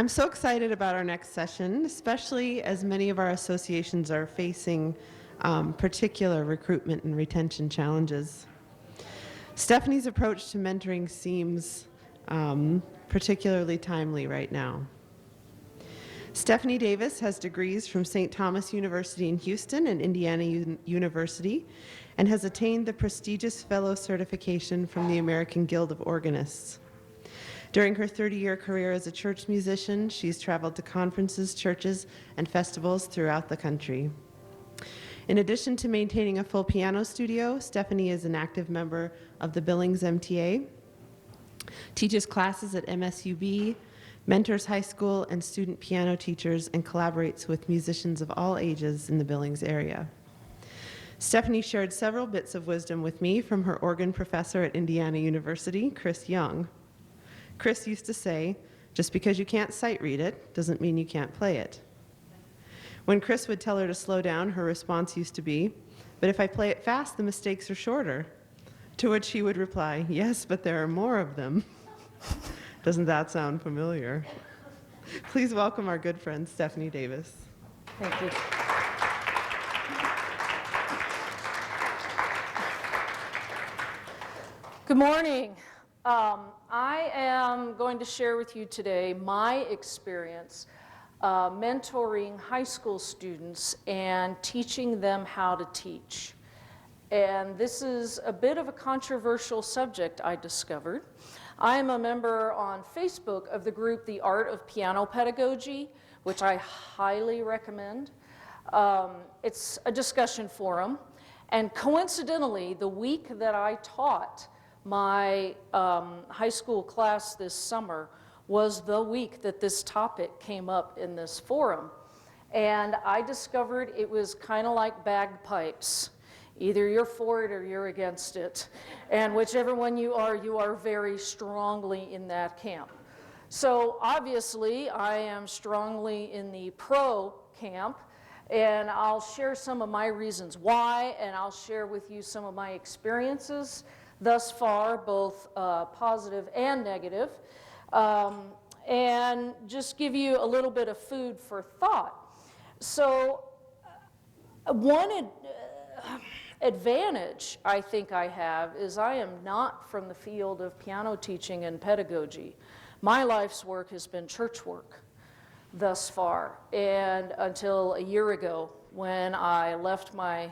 I'm so excited about our next session, especially as many of our associations are facing particular recruitment and retention challenges. Stephanie's approach to mentoring seems particularly timely right now. Stephanie Davis has degrees from St. Thomas University in Houston and Indiana University, and has attained the prestigious fellow certification from the American Guild of Organists. During her 30-year career as a church musician, she's traveled to conferences, churches, and festivals throughout the country. In addition to maintaining a full piano studio, Stephanie is an active member of the Billings MTA, teaches classes at MSUB, mentors high school and student piano teachers, and collaborates with musicians of all ages in the Billings area. Stephanie shared several bits of wisdom with me from her organ professor at Indiana University, Chris Young. Chris used to say, just because you can't sight read it doesn't mean you can't play it. When Chris would tell her to slow down, her response used to be, but if I play it fast, the mistakes are shorter. To which he would reply, yes, but there are more of them. Doesn't that sound familiar? Please welcome our good friend, Stephanie Davis. Thank you. Good morning. I am going to share with you today my experience mentoring high school students and teaching them how to teach. And this is a bit of a controversial subject, I discovered. I am a member on Facebook of the group The Art of Piano Pedagogy, which I highly recommend. It's a discussion forum. And coincidentally, the week that I taught my high school class this summer was the week that this topic came up in this forum. And I discovered it was kind of like bagpipes. Either you're for it or you're against it. And whichever one you are very strongly in that camp. So obviously, I am strongly in the pro camp, and I'll share some of my reasons why, and I'll share with you some of my experiences thus far, both positive and negative, and just give you a little bit of food for thought. So one advantage I think I have is I am not from the field of piano teaching and pedagogy. My life's work has been church work thus far, and until a year ago when I left my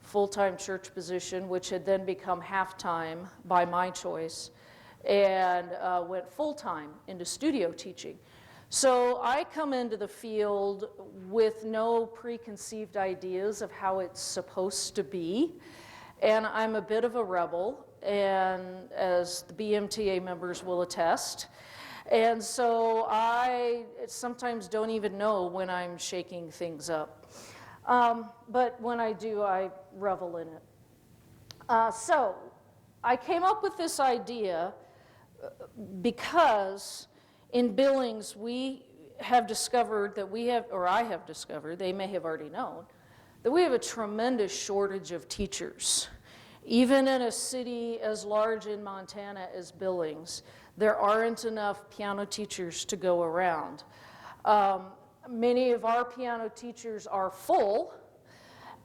full-time church position, which had then become half-time by my choice, and went full-time into studio teaching. So I come into the field with no preconceived ideas of how it's supposed to be, and I'm a bit of a rebel, and as the BMTA members will attest, and so I sometimes don't even know when I'm shaking things up. But when I do, I revel in it. So I came up with this idea because in Billings, we have discovered that I have discovered, they may have already known, that we have a tremendous shortage of teachers. Even in a city as large in Montana as Billings, there aren't enough piano teachers to go around. Many of our piano teachers are full,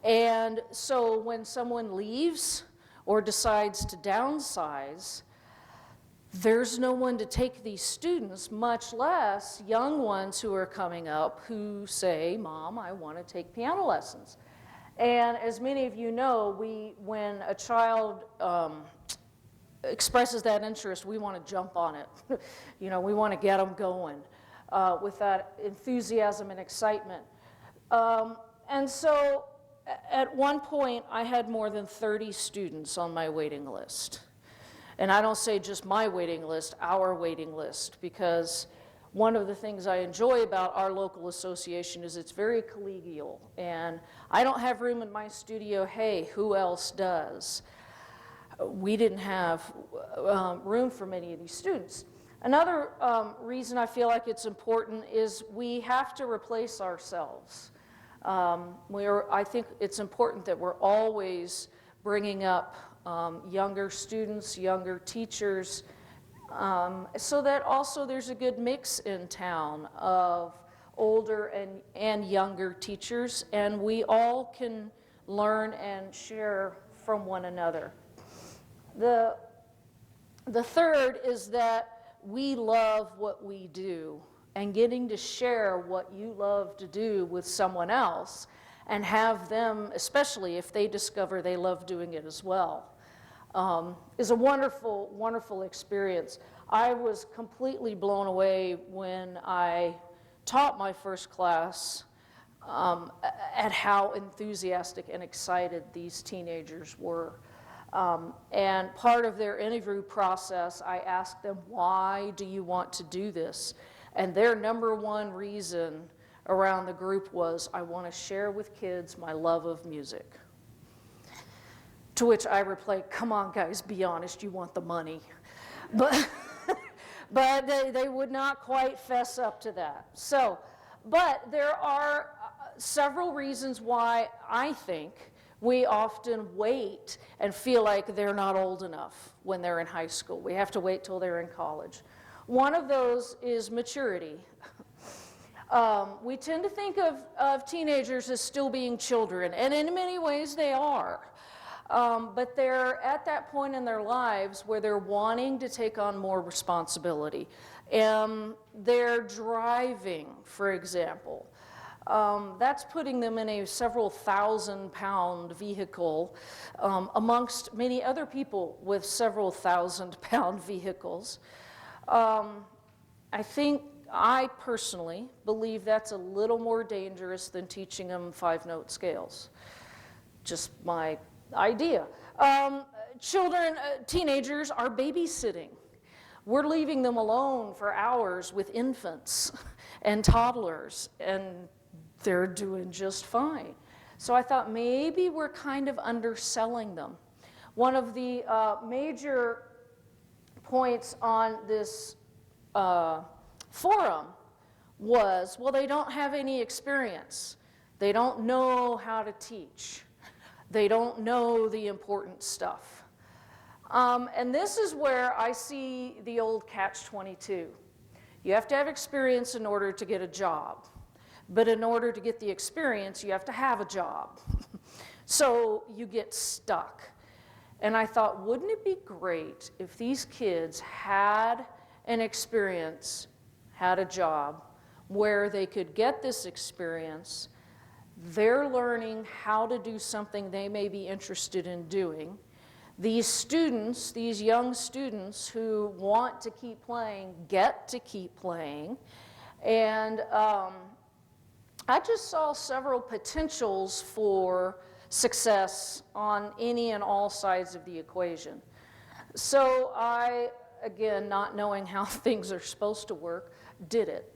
and so when someone leaves or decides to downsize, there's no one to take these students, much less young ones who are coming up who say, Mom, I want to take piano lessons. And as many of you know, when a child expresses that interest, we want to jump on it. We want to get them going with that enthusiasm and excitement. And so at one point, I had more than 30 students on my waiting list. And I don't say just my waiting list, our waiting list, because one of the things I enjoy about our local association is it's very collegial. And I don't have room in my studio, hey, who else does? We didn't have room for many of these students. Another reason I feel like it's important is we have to replace ourselves. I think it's important that we're always bringing up younger students, younger teachers, so that also there's a good mix in town of older and younger teachers, and we all can learn and share from one another. The third is that we love what we do, and getting to share what you love to do with someone else and have them, especially if they discover they love doing it as well, is a wonderful, wonderful experience. I was completely blown away when I taught my first class at how enthusiastic and excited these teenagers were. And part of their interview process, I asked them, why do you want to do this? And their number one reason around the group was, I want to share with kids my love of music. To which I replied, come on guys, be honest, you want the money. But, but they would not quite fess up to that. So, but there are several reasons why I think we often wait and feel like they're not old enough when they're in high school. We have to wait till they're in college. One of those is maturity. We tend to think of teenagers as still being children, and in many ways they are. But they're at that point in their lives where they're wanting to take on more responsibility. They're driving, for example. That's putting them in a several thousand-pound vehicle amongst many other people with several thousand-pound vehicles. I personally believe that's a little more dangerous than teaching them 5-note scales. Just my idea. Teenagers are babysitting. We're leaving them alone for hours with infants and toddlers, and they're doing just fine. So I thought maybe we're kind of underselling them. One of the major points on this forum was, well, they don't have any experience. They don't know how to teach. They don't know the important stuff. And this is where I see the old catch-22. You have to have experience in order to get a job. But in order to get the experience, you have to have a job. So you get stuck. And I thought, wouldn't it be great if these kids had an experience, had a job, where they could get this experience, they're learning how to do something they may be interested in doing. These students, these young students who want to keep playing, get to keep playing. And I just saw several potentials for success on any and all sides of the equation. So I, again, not knowing how things are supposed to work, did it.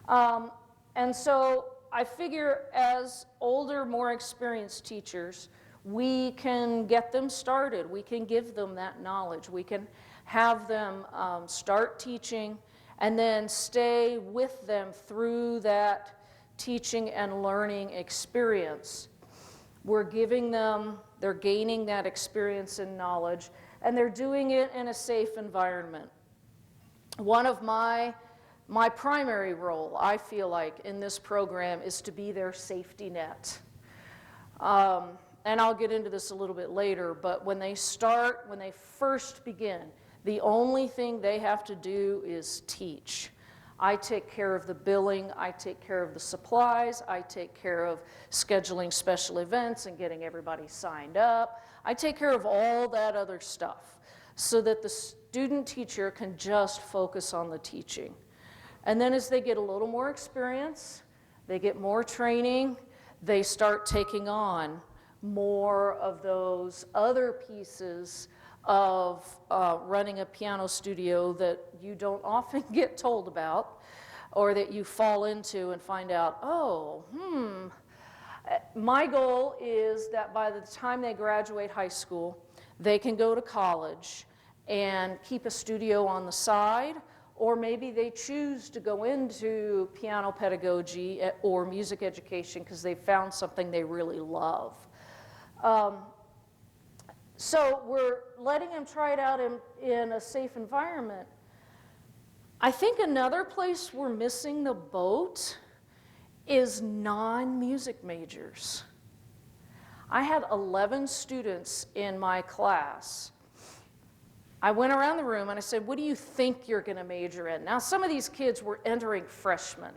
And so I figure as older, more experienced teachers, we can get them started. We can give them that knowledge. We can have them start teaching and then stay with them through that teaching and learning experience. We're giving them, they're gaining that experience and knowledge, and they're doing it in a safe environment. One of my primary role, I feel like, in this program is to be their safety net. And I'll get into this a little bit later, but when they first begin, the only thing they have to do is teach. I take care of the billing, I take care of the supplies, I take care of scheduling special events and getting everybody signed up. I take care of all that other stuff so that the student teacher can just focus on the teaching. And then as they get a little more experience, they get more training, they start taking on more of those other pieces of running a piano studio that you don't often get told about, or that you fall into and find out, My goal is that by the time they graduate high school, they can go to college and keep a studio on the side, or maybe they choose to go into piano pedagogy or music education because they found something they really love. So we're letting them try it out in a safe environment. I think another place we're missing the boat is non-music majors. I had 11 students in my class. I went around the room and I said, what do you think you're going to major in? Now, some of these kids were entering freshmen.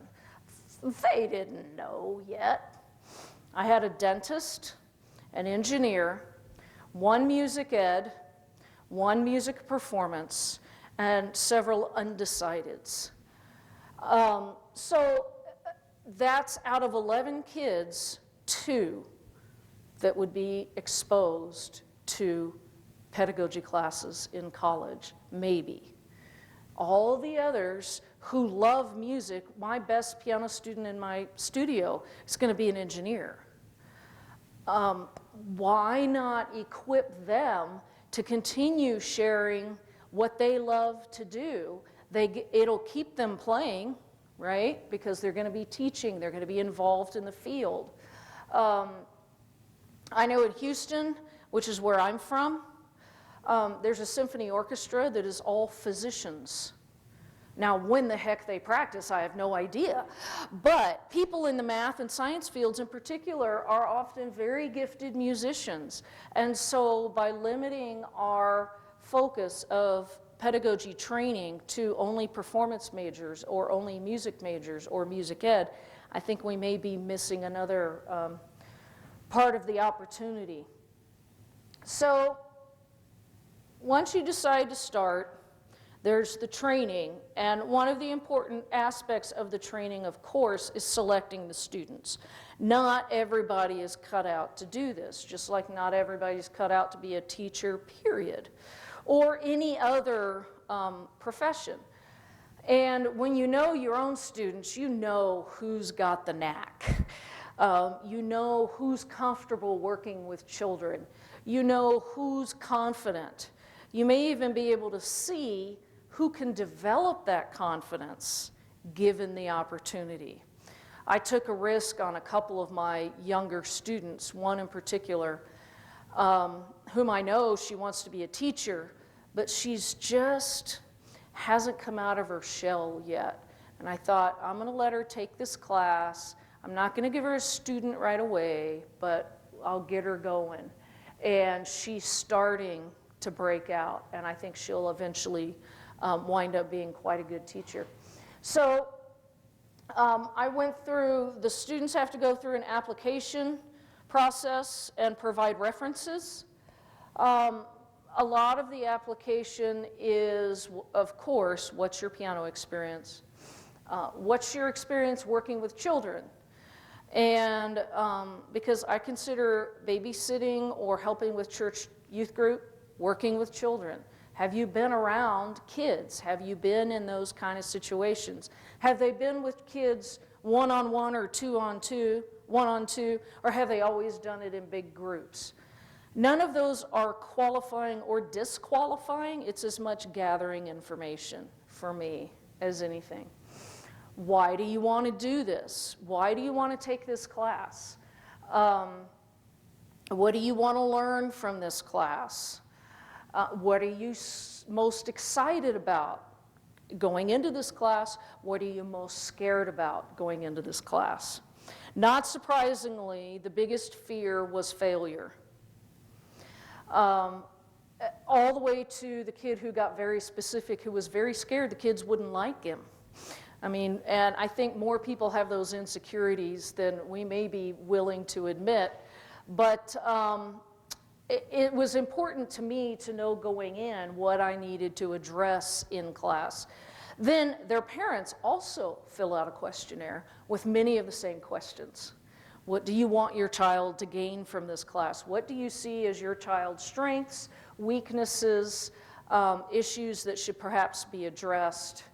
They didn't know yet. I had a dentist, an engineer, one music ed, one music performance, and several undecideds. So that's out of 11 kids, 2 that would be exposed to pedagogy classes in college, maybe. All the others who love music, my best piano student in my studio is going to be an engineer. Why not equip them to continue sharing what they love to do? It'll keep them playing, right? Because they're going to be teaching, they're going to be involved in the field. I know in Houston, which is where I'm from, there's a symphony orchestra that is all physicians. Now, when the heck they practice, I have no idea. But people in the math and science fields in particular are often very gifted musicians. And so by limiting our focus of pedagogy training to only performance majors or only music majors or music ed, I think we may be missing another part of the opportunity. So once you decide to start, there's the training, and one of the important aspects of the training, of course, is selecting the students. Not everybody is cut out to do this, just like not everybody's cut out to be a teacher, period, or any other profession. And when you know your own students, you know who's got the knack. You know who's comfortable working with children. You know who's confident. You may even be able to see who can develop that confidence given the opportunity. I took a risk on a couple of my younger students, one in particular, whom I know she wants to be a teacher, but she's just hasn't come out of her shell yet. And I thought, I'm going to let her take this class. I'm not going to give her a student right away, but I'll get her going. And she's starting to break out, and I think she'll eventually wind up being quite a good teacher. So I went through, the students have to go through an application process and provide references. A lot of the application is, of course, what's your piano experience? What's your experience working with children? And because I consider babysitting or helping with church youth group working with children. Have you been around kids? Have you been in those kind of situations? Have they been with kids one-on-one or two-on-two, one-on-two, or have they always done it in big groups? None of those are qualifying or disqualifying. It's as much gathering information for me as anything. Why do you want to do this? Why do you want to take this class? What do you want to learn from this class? What are you most excited about going into this class? What are you most scared about going into this class? Not surprisingly, the biggest fear was failure. All the way to the kid who got very specific, who was very scared the kids wouldn't like him. I mean, and I think more people have those insecurities than we may be willing to admit. But it was important to me to know going in what I needed to address in class. Then their parents also fill out a questionnaire with many of the same questions. What do you want your child to gain from this class? What do you see as your child's strengths, weaknesses, issues that should perhaps be addressed?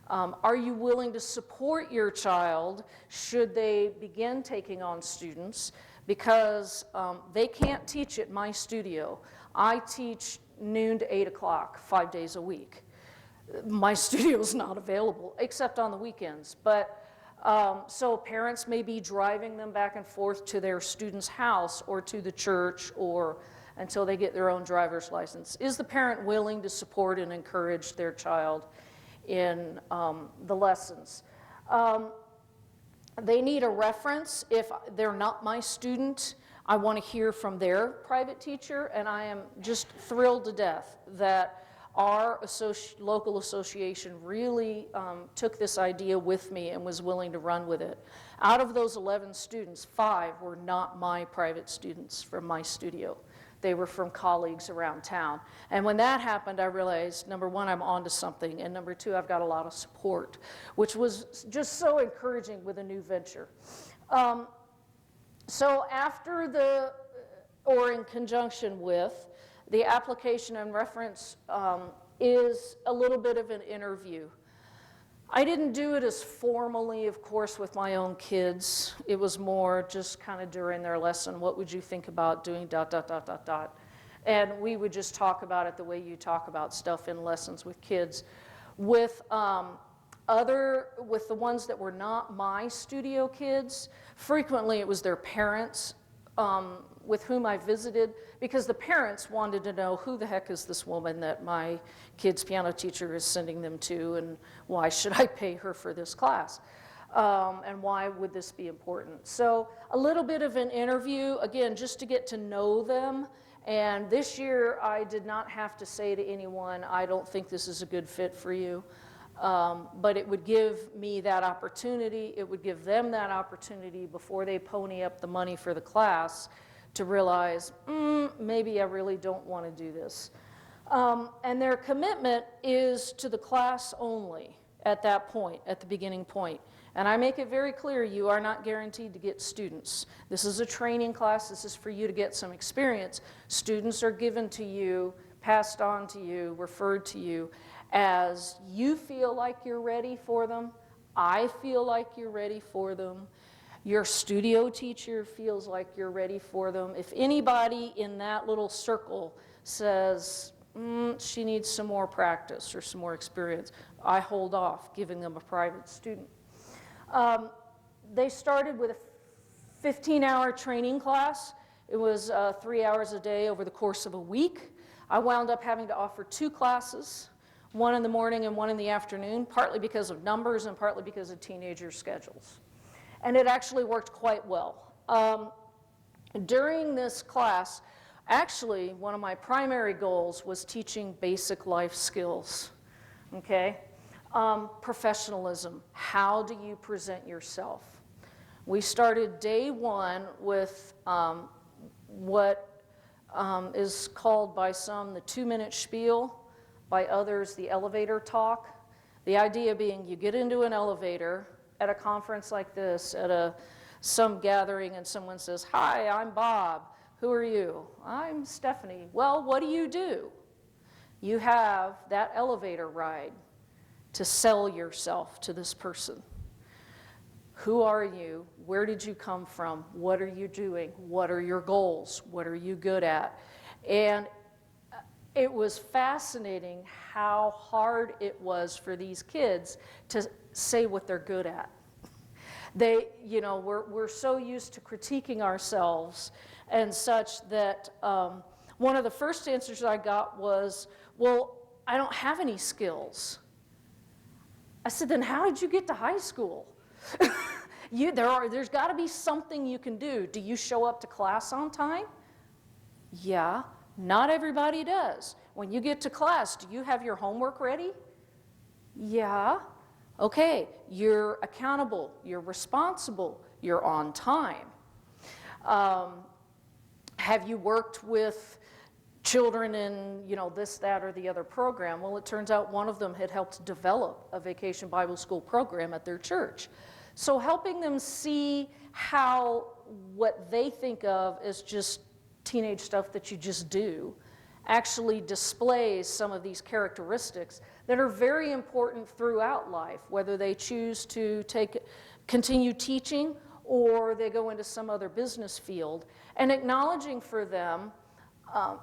Are you willing to support your child should they begin taking on students? Because they can't teach at my studio. I teach noon to 8 o'clock, 5 days a week. My studio's not available, except on the weekends. But so parents may be driving them back and forth to their student's house or to the church, until they get their own driver's license. Is the parent willing to support and encourage their child in the lessons? They need a reference. If they're not my student, I want to hear from their private teacher, and I am just thrilled to death that our local association really took this idea with me and was willing to run with it. Out of those 11 students, 5 were not my private students from my studio. They were from colleagues around town. And when that happened, I realized, number one, I'm onto something, and number two, I've got a lot of support, which was just so encouraging with a new venture. So after or in conjunction with, the application and reference is a little bit of an interview. I didn't do it as formally, of course, with my own kids. It was more just kind of during their lesson, what would you think about doing ... And we would just talk about it the way you talk about stuff in lessons with kids. With the ones that were not my studio kids, frequently it was their parents with whom I visited, because the parents wanted to know, who the heck is this woman that my kid's piano teacher is sending them to, and why should I pay her for this class? And why would this be important? So a little bit of an interview, again, just to get to know them. And this year I did not have to say to anyone, I don't think this is a good fit for you. But it would give me that opportunity, it would give them that opportunity before they pony up the money for the class to realize, maybe I really don't want to do this. And their commitment is to the class only at that point, at the beginning point. And I make it very clear, you are not guaranteed to get students. This is a training class, this is for you to get some experience. Students are given to you, passed on to you, referred to you, as you feel like you're ready for them, I feel like you're ready for them, your studio teacher feels like you're ready for them. If anybody in that little circle says, she needs some more practice or some more experience, I hold off giving them a private student. They started with a 15-hour training class. It was 3 hours a day over the course of a week. I wound up having to offer 2 classes, one in the morning and one in the afternoon, partly because of numbers and partly because of teenager schedules. And it actually worked quite well. During this class, actually, one of my primary goals was teaching basic life skills, okay? Professionalism, how do you present yourself? We started day one with what is called by some the 2-minute spiel, by others the elevator talk. The idea being you get into an elevator at a conference like this, at some gathering, and someone says, hi, I'm Bob. Who are you? I'm Stephanie. Well, what do? You have that elevator ride to sell yourself to this person. Who are you? Where did you come from? What are you doing? What are your goals? What are you good at? And it was fascinating how hard it was for these kids to say what they're good at. They, we're so used to critiquing ourselves and such that one of the first answers I got was, well, I don't have any skills. I said, then how did you get to high school? There's got to be something you can do. Do you show up to class on time? Yeah, not everybody does. When you get to class, do you have your homework ready? Yeah. Okay, you're accountable, you're responsible, you're on time. Have you worked with children in, this, that, or the other program? Well, it turns out one of them had helped develop a Vacation Bible School program at their church. So helping them see how what they think of as just teenage stuff that you just do actually displays some of these characteristics that are very important throughout life, whether they choose to continue teaching or they go into some other business field. And acknowledging for them,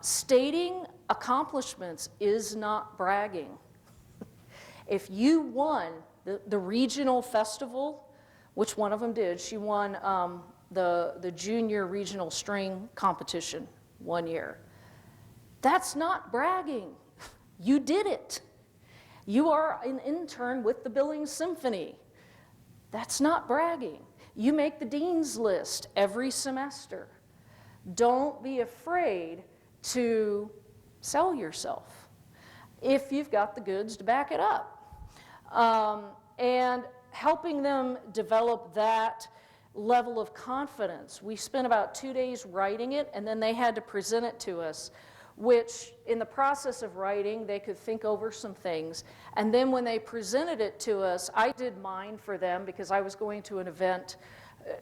stating accomplishments is not bragging. If you won the regional festival, which one of them did, she won the junior regional string competition one year. That's not bragging. You did it. You are an intern with the Billings Symphony. That's not bragging. You make the dean's list every semester. Don't be afraid to sell yourself if you've got the goods to back it up. And helping them develop that level of confidence. We spent about 2 days writing it, and then they had to present it to us, which in the process of writing, they could think over some things. And then when they presented it to us, I did mine for them because I was going to an event,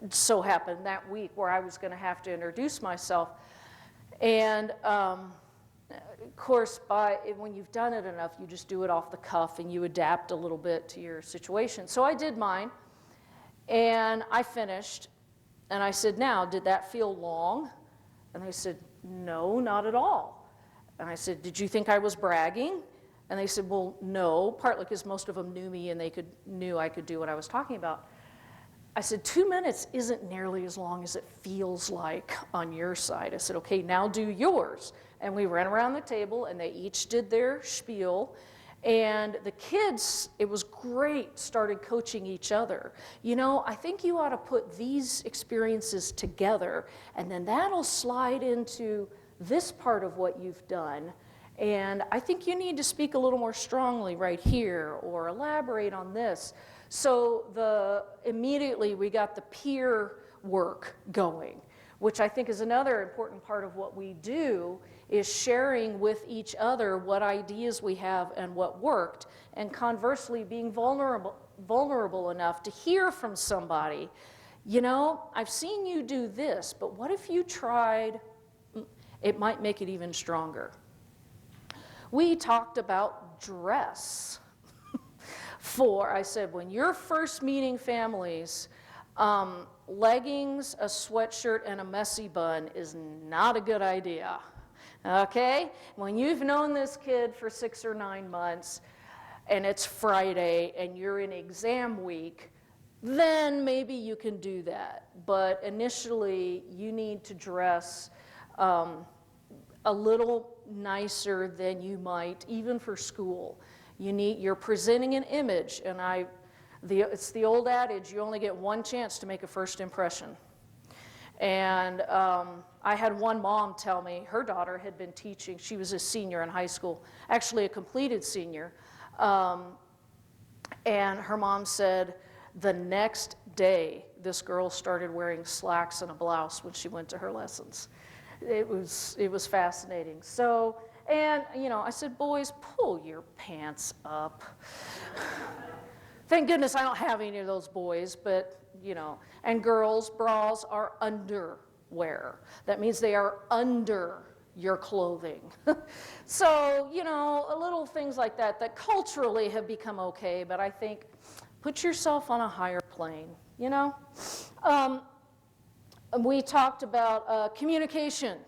so happened that week, where I was going to have to introduce myself. And of course, when you've done it enough, you just do it off the cuff and you adapt a little bit to your situation. So I did mine, and I finished, and I said, now, did that feel long? And they said, no, not at all. And I said, did you think I was bragging? And they said, well, no, partly because most of them knew me and they knew I could do what I was talking about. I said, 2 minutes isn't nearly as long as it feels like on your side. I said, okay, now do yours. And we ran around the table, and they each did their spiel. And the kids, it was great, started coaching each other. You know, I think you ought to put these experiences together, and then that'll slide into this part of what you've done. And I think you need to speak a little more strongly right here, or elaborate on this. So immediately we got the peer work going, which I think is another important part of what we do, is sharing with each other what ideas we have and what worked, and conversely being vulnerable enough to hear from somebody, you know, I've seen you do this, but what if you tried, it might make it even stronger. We talked about dress. I said, when you're first meeting families, leggings, a sweatshirt, and a messy bun is not a good idea, okay? When you've known this kid for 6 or 9 months, and it's Friday, and you're in exam week, then maybe you can do that. But initially, you need to dress a little nicer than you might, even for school. You're presenting an image, and it's the old adage, you only get one chance to make a first impression. And I had one mom tell me her daughter had been teaching. She was a senior in high school, actually a completed senior. And her mom said the next day this girl started wearing slacks and a blouse when she went to her lessons. It was fascinating. So, and you know, I said, boys, pull your pants up. Thank goodness I don't have any of those boys, but you know, and girls, bras are underwear. That means they are under your clothing. So, you know, little things like that culturally have become okay, but I think put yourself on a higher plane, you know? We talked about communication.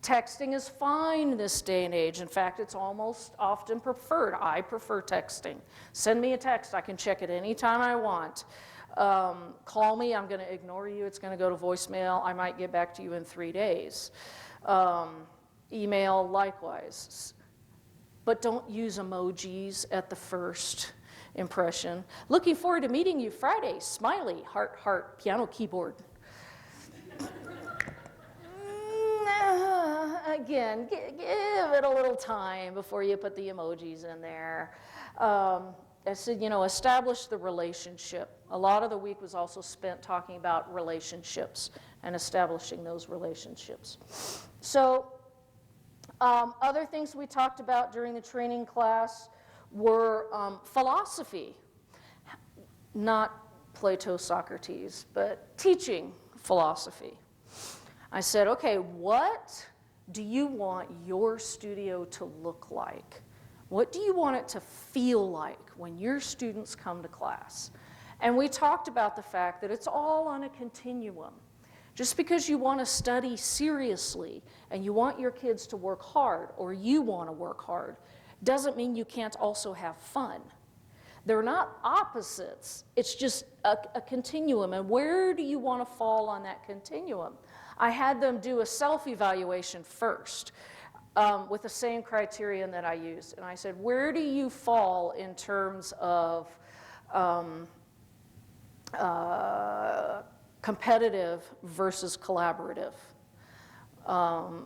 Texting is fine this day and age. In fact, it's almost often preferred. I prefer texting. Send me a text. I can check it anytime I want. Call me. I'm going to ignore you. It's going to go to voicemail. I might get back to you in 3 days. Email, likewise. But don't use emojis at the first impression. Looking forward to meeting you Friday. Smiley, heart, heart, piano keyboard. Again, give it a little time before you put the emojis in there. I said, you know, establish the relationship. A lot of the week was also spent talking about relationships and establishing those relationships. So other things we talked about during the training class were philosophy, not Plato, Socrates, but teaching philosophy. I said, okay, what do you want your studio to look like? What do you want it to feel like when your students come to class? And we talked about the fact that it's all on a continuum. Just because you want to study seriously and you want your kids to work hard, or you want to work hard, doesn't mean you can't also have fun. They're not opposites. It's just a continuum. And where do you want to fall on that continuum? I had them do a self-evaluation first. with the same criterion that I used. And I said, where do you fall in terms of competitive versus collaborative,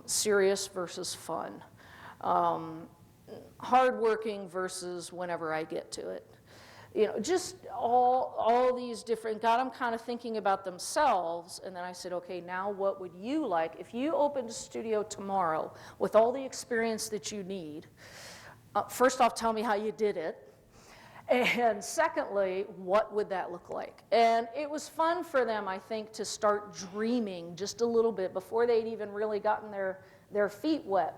serious versus fun, hardworking versus whenever I get to it. You know, just all these different, got them kind of thinking about themselves, and then I said, okay, now what would you like? If you opened a studio tomorrow with all the experience that you need, first off, tell me how you did it. And secondly, what would that look like? And it was fun for them, I think, to start dreaming just a little bit before they'd even really gotten their feet wet.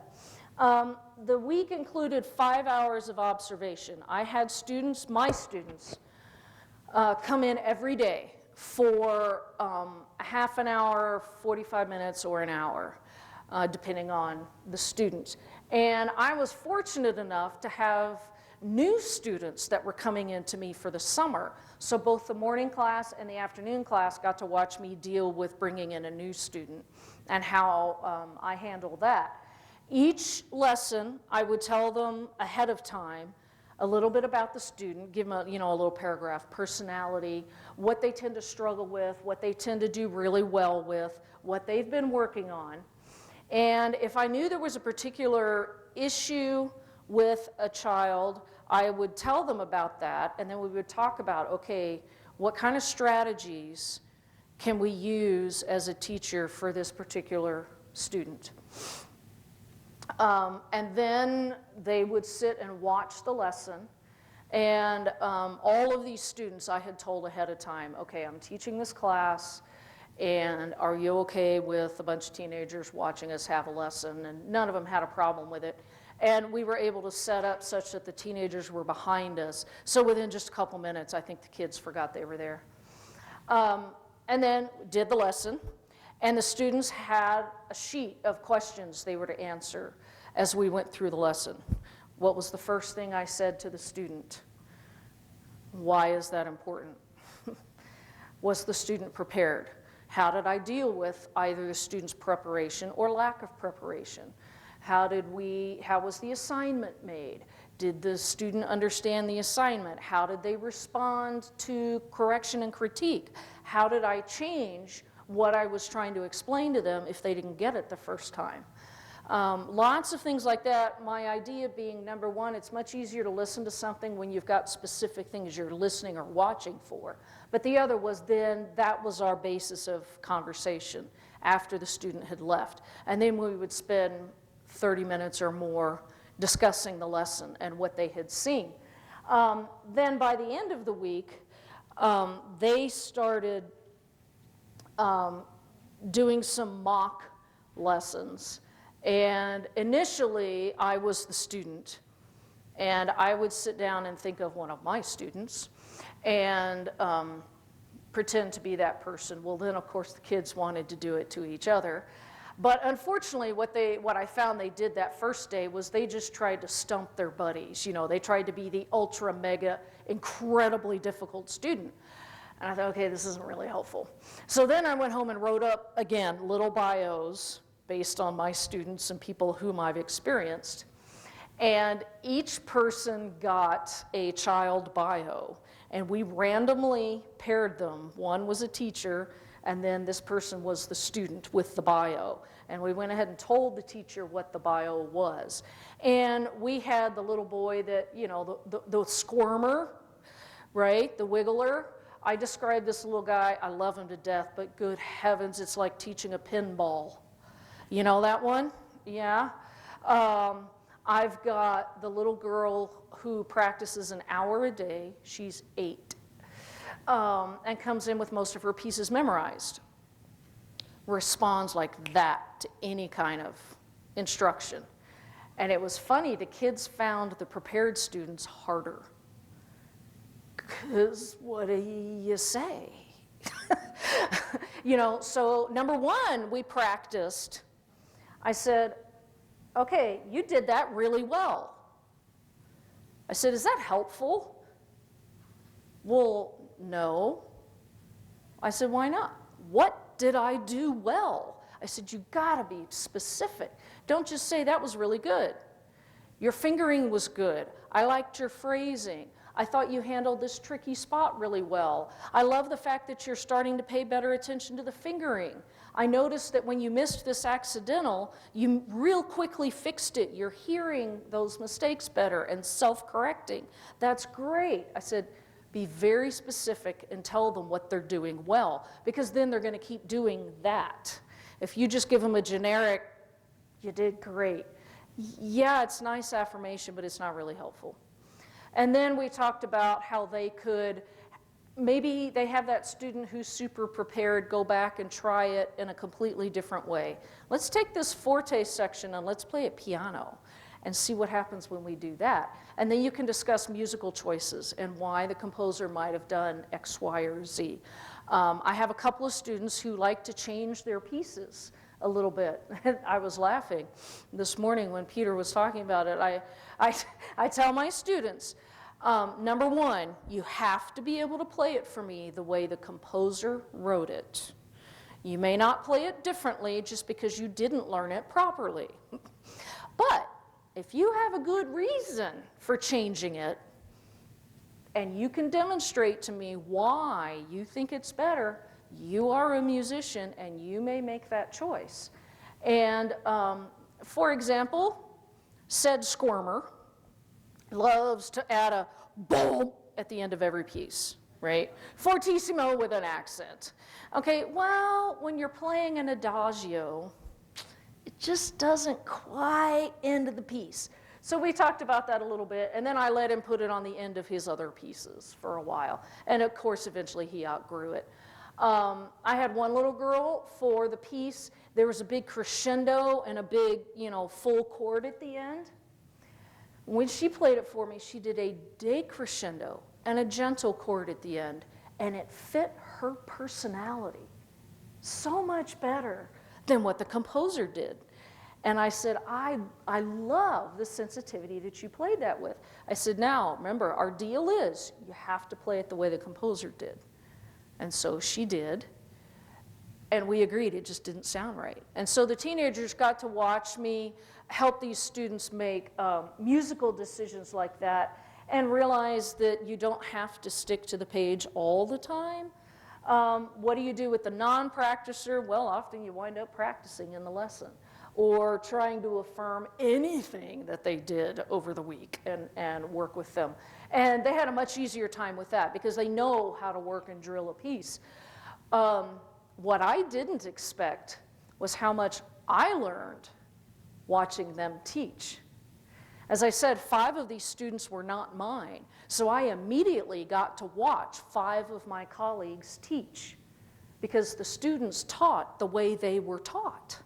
The week included 5 hours of observation. I had students, my students, come in every day for a half an hour, 45 minutes, or an hour, depending on the student. And I was fortunate enough to have new students that were coming into me for the summer. So both the morning class and the afternoon class got to watch me deal with bringing in a new student and how I handle that. Each lesson, I would tell them ahead of time a little bit about the student, give them a little paragraph, personality, what they tend to struggle with, what they tend to do really well with, what they've been working on. And if I knew there was a particular issue with a child, I would tell them about that, and then we would talk about, okay, what kind of strategies can we use as a teacher for this particular student? And then they would sit and watch the lesson, and all of these students I had told ahead of time, okay, I'm teaching this class, and are you okay with a bunch of teenagers watching us have a lesson? And none of them had a problem with it. And we were able to set up such that the teenagers were behind us. So within just a couple minutes, I think the kids forgot they were there. And then did the lesson. And the students had a sheet of questions they were to answer as we went through the lesson. What was the first thing I said to the student? Why is that important? Was the student prepared? How did I deal with either the student's preparation or lack of preparation? How was the assignment made? Did the student understand the assignment? How did they respond to correction and critique? How did I change what I was trying to explain to them if they didn't get it the first time? Lots of things like that. My idea being, number one, it's much easier to listen to something when you've got specific things you're listening or watching for. But the other was then that was our basis of conversation after the student had left. And then we would spend 30 minutes or more discussing the lesson and what they had seen. Then by the end of the week, they started doing some mock lessons. And initially, I was the student, and I would sit down and think of one of my students and pretend to be that person. Well, then, of course, the kids wanted to do it to each other. But unfortunately, what I found they did that first day was they just tried to stump their buddies. You know, they tried to be the ultra, mega, incredibly difficult student. And I thought, okay, this isn't really helpful. So then I went home and wrote up, again, little bios based on my students and people whom I've experienced. And each person got a child bio. And we randomly paired them. One was a teacher, and then this person was the student with the bio. And we went ahead and told the teacher what the bio was. And we had the little boy that, you know, the squirmer, right, the wiggler. I described this little guy, I love him to death, but good heavens, it's like teaching a pinball. You know that one? Yeah. I've got the little girl who practices an hour a day. She's 8. And comes in with most of her pieces memorized. Responds like that to any kind of instruction. And it was funny, the kids found the prepared students harder. Because what do you say? You know, so number one, we practiced. I said, okay, you did that really well. I said, is that helpful? Well, no. I said, why not? What did I do well? I said, you gotta be specific. Don't just say, that was really good. Your fingering was good. I liked your phrasing. I thought you handled this tricky spot really well. I love the fact that you're starting to pay better attention to the fingering. I noticed that when you missed this accidental, you real quickly fixed it. You're hearing those mistakes better and self-correcting. That's great. I said, be very specific and tell them what they're doing well, because then they're going to keep doing that. If you just give them a generic, you did great. Yeah, it's nice affirmation, but it's not really helpful. And then we talked about how they could, maybe they have that student who's super prepared, go back and try it in a completely different way. Let's take this forte section and let's play it piano and see what happens when we do that. And then you can discuss musical choices and why the composer might have done X, Y, or Z. I have a couple of students who like to change their pieces a little bit. I was laughing this morning when Peter was talking about it. I tell my students, number one, you have to be able to play it for me the way the composer wrote it. You may not play it differently just because you didn't learn it properly. But if you have a good reason for changing it, and you can demonstrate to me why you think it's better, you are a musician and you may make that choice. And for example, said squirmer loves to add a boom at the end of every piece, right? Fortissimo with an accent. Okay, well, when you're playing an adagio, it just doesn't quite end the piece. So we talked about that a little bit, and then I let him put it on the end of his other pieces for a while. And of course, eventually he outgrew it. I had one little girl for the piece. There was a big crescendo and a big, full chord at the end. When she played it for me, she did a decrescendo and a gentle chord at the end, and it fit her personality so much better than what the composer did. And I said, I love the sensitivity that you played that with. I said, now, remember, our deal is you have to play it the way the composer did. And so she did, and we agreed it just didn't sound right. And so the teenagers got to watch me help these students make musical decisions like that and realize that you don't have to stick to the page all the time. What do you do with the non-practicer? Well, often you wind up practicing in the lesson or trying to affirm anything that they did over the week and work with them. And they had a much easier time with that because they know how to work and drill a piece. What I didn't expect was how much I learned watching them teach. As I said, 5 of these students were not mine, so I immediately got to watch 5 of my colleagues teach because the students taught the way they were taught.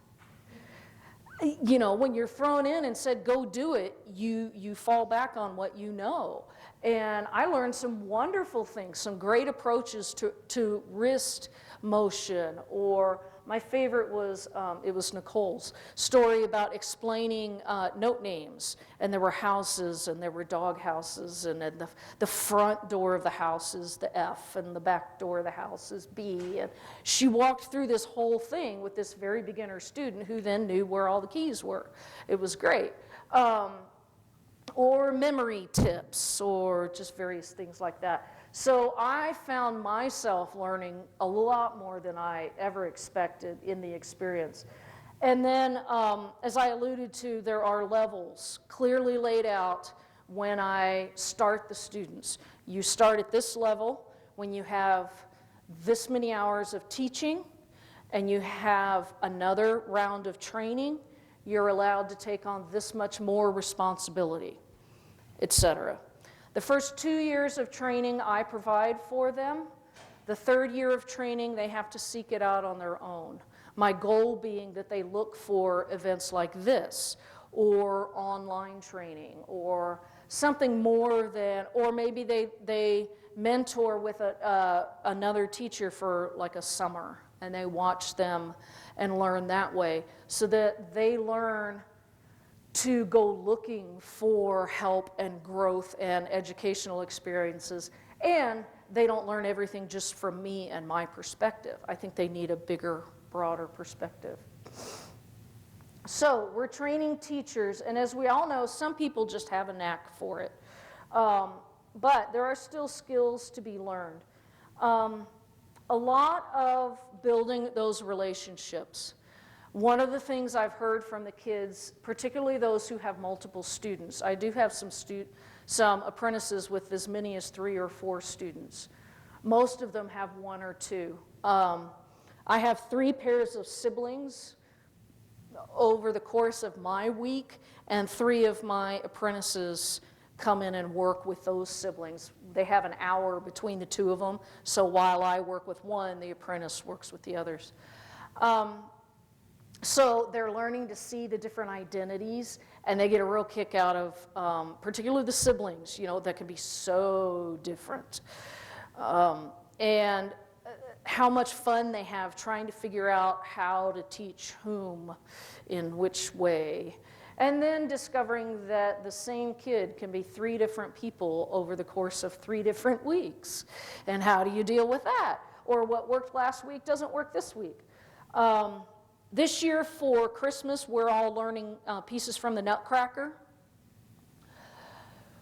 When you're thrown in and said, go do it, you fall back on what you know. And I learned some wonderful things, some great approaches to wrist motion, or my favorite was, it was Nicole's story about explaining note names. And there were houses, and there were dog houses, and then the front door of the house is the F, and the back door of the house is B. And she walked through this whole thing with this very beginner student who then knew where all the keys were. It was great. Or memory tips, or just various things like that. So I found myself learning a lot more than I ever expected in the experience. And then, as I alluded to, there are levels clearly laid out when I start the students. You start at this level when you have this many hours of teaching, and you have another round of training. You're allowed to take on this much more responsibility, etc. The first 2 years of training I provide for them. The 3rd year of training, they have to seek it out on their own. My goal being that they look for events like this, or online training, or something more than, or maybe they mentor with another teacher for like a summer, and they watch them and learn that way, so that they learn to go looking for help and growth and educational experiences. And they don't learn everything just from me and my perspective. I think they need a bigger broader perspective. So we're training teachers, and as we all know, some people just have a knack for it. But there are still skills to be learned. A lot of building those relationships. One of the things I've heard from the kids, particularly those who have multiple students, I do have some apprentices with as many as 3 or 4 students. Most of them have 1 or 2. I have 3 pairs of siblings over the course of my week, and 3 of my apprentices come in and work with those siblings. They have an hour between the 2 of them, so while I work with one, the apprentice works with the others. So they're learning to see the different identities, and they get a real kick out of, particularly the siblings, you know, that can be so different. And how much fun they have trying to figure out how to teach whom in which way. And then discovering that the same kid can be 3 different people over the course of 3 different weeks. And how do you deal with that? Or what worked last week doesn't work this week. This year for Christmas, we're all learning pieces from the Nutcracker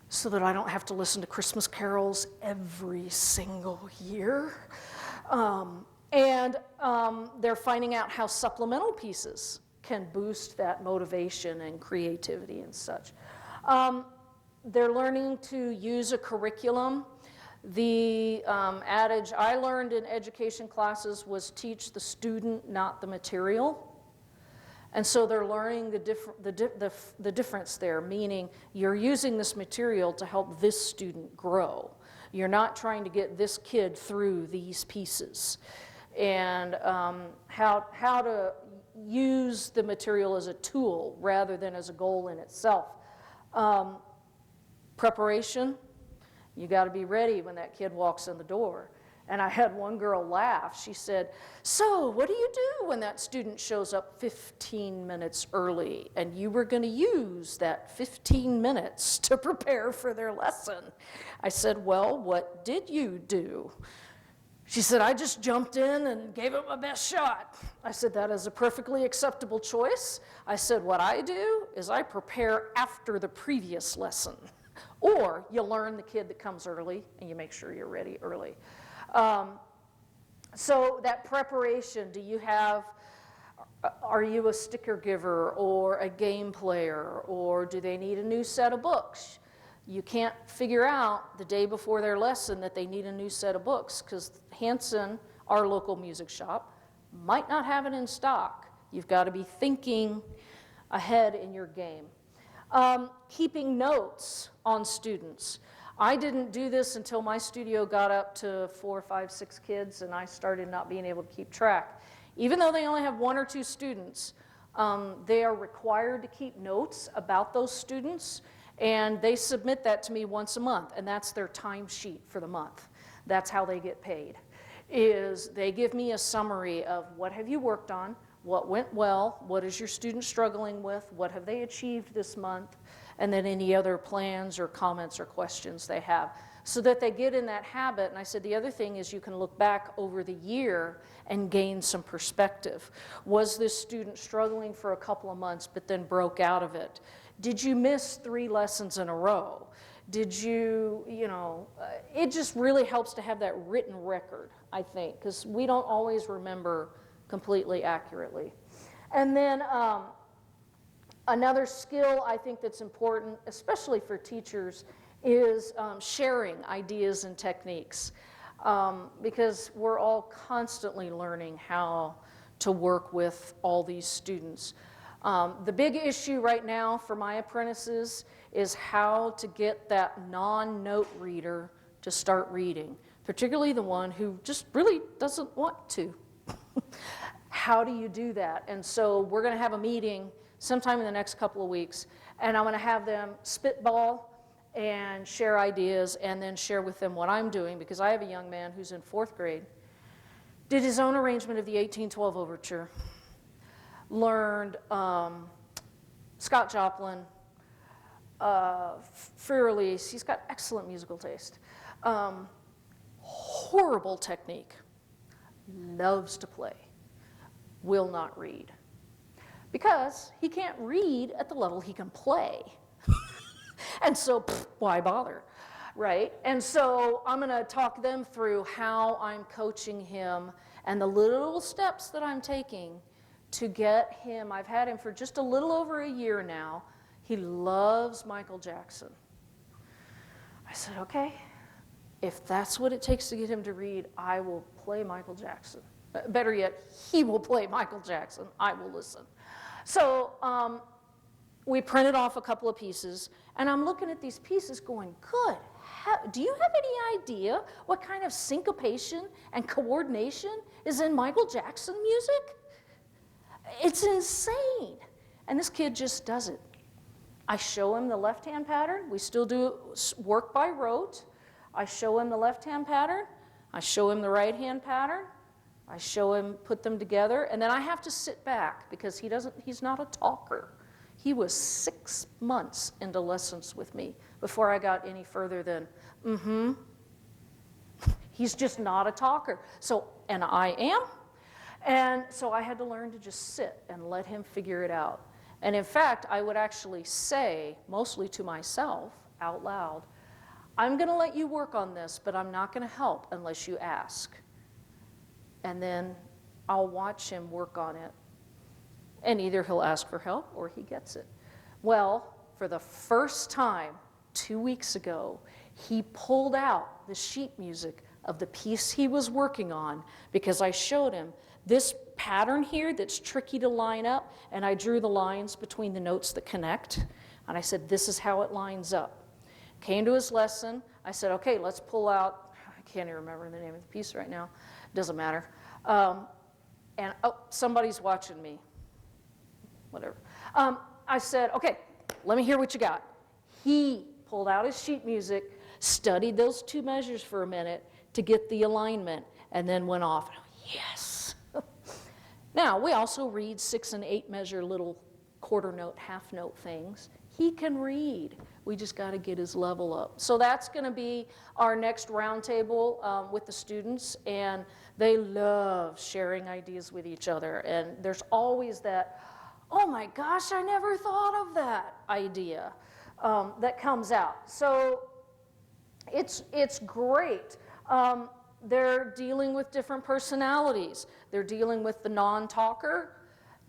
so that I don't have to listen to Christmas carols every single year. They're finding out how supplemental pieces can boost that motivation and creativity and such. They're learning to use a curriculum. The adage I learned in education classes was teach the student, not the material. And so they're learning the difference there, meaning you're using this material to help this student grow. You're not trying to get this kid through these pieces. And how to use the material as a tool rather than as a goal in itself. Preparation, you got to be ready when that kid walks in the door. And I had one girl laugh. She said, "So what do you do when that student shows up 15 minutes early and you were going to use that 15 minutes to prepare for their lesson?" I said, "Well, what did you do?" She said, "I just jumped in and gave it my best shot." I said, "That is a perfectly acceptable choice." I said, "What I do is I prepare after the previous lesson." Or you learn the kid that comes early and you make sure you're ready early. So that preparation, are you a sticker giver or a game player, or do they need a new set of books? You can't figure out the day before their lesson that they need a new set of books because Hanson, our local music shop, might not have it in stock. You've got to be thinking ahead in your game. Keeping notes on students. I didn't do this until my studio got up to 4, 5, 6 kids and I started not being able to keep track. Even though they only have 1 or 2 students, they are required to keep notes about those students, and they submit that to me once a month, and that's their timesheet for the month. That's how they get paid, is they give me a summary of what have you worked on, what went well, what is your student struggling with, what have they achieved this month, and then any other plans or comments or questions they have, so that they get in that habit. And I said the other thing is you can look back over the year and gain some perspective. Was this student struggling for a couple of months but then broke out of it? Did you miss 3 lessons in a row? Did you, it just really helps to have that written record, I think, because we don't always remember completely accurately. And then another skill I think that's important, especially for teachers, is sharing ideas and techniques, because we're all constantly learning how to work with all these students. The big issue right now for my apprentices is how to get that non-note reader to start reading, particularly the one who just really doesn't want to. How do you do that? And so we're going to have a meeting sometime in the next couple of weeks, and I'm going to have them spitball and share ideas and then share with them what I'm doing, because I have a young man who's in 4th grade, did his own arrangement of the 1812 Overture, learned Scott Joplin, Free-Release. He's got excellent musical taste. Horrible technique. Loves to play. will not read. Because he can't read at the level he can play. And so, why bother, right? And so I'm going to talk them through how I'm coaching him and the little steps that I'm taking to get him. I've had him for just a little over a year now. He loves Michael Jackson. I said, okay, if that's what it takes to get him to read, I will play Michael Jackson. Better yet, he will play Michael Jackson. I will listen. So we printed off a couple of pieces, and I'm looking at these pieces going, good. Do you have any idea what kind of syncopation and coordination is in Michael Jackson music? It's insane. And this kid just does it. I show him the left-hand pattern. We still do work by rote. I show him the left-hand pattern. I show him the right-hand pattern. I show him, put them together, and then I have to sit back because he's not a talker. He was 6 months into lessons with me before I got any further than, He's just not a talker. So, and I am. And so I had to learn to just sit and let him figure it out. And in fact, I would actually say, mostly to myself, out loud, I'm going to let you work on this, but I'm not going to help unless you ask. And then I'll watch him work on it. And either he'll ask for help or he gets it. Well, for the first time, 2 weeks ago, he pulled out the sheet music of the piece he was working on because I showed him this pattern here that's tricky to line up, and I drew the lines between the notes that connect, and I said, this is how it lines up. Came to his lesson, I said, okay, let's pull out, I can't even remember the name of the piece right now, doesn't matter. And oh, somebody's watching me, whatever. I said, okay, let me hear what you got. He pulled out his sheet music, studied those 2 measures for a minute to get the alignment, and then went off. Yes. Now, we also read 6 and 8 measure little quarter note, half note things. He can read. We just got to get his level up. So that's going to be our next roundtable with the students, and they love sharing ideas with each other. And there's always that, oh my gosh, I never thought of that idea that comes out. So it's great. They're dealing with different personalities. They're dealing with the non-talker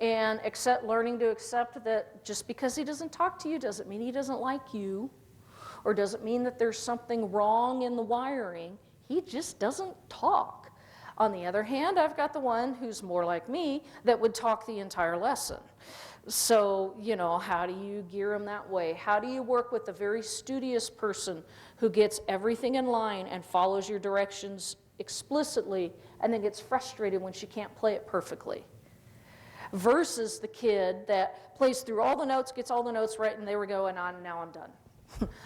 and learning to accept that just because he doesn't talk to you doesn't mean he doesn't like you, or doesn't mean that there's something wrong in the wiring. He just doesn't talk. On the other hand, I've got the one who's more like me that would talk the entire lesson. So, you know, how do you gear them that way? How do you work with a very studious person who gets everything in line and follows your directions explicitly and then gets frustrated when she can't play it perfectly? Versus the kid that plays through all the notes, gets all the notes right, and there we go, and now I'm done.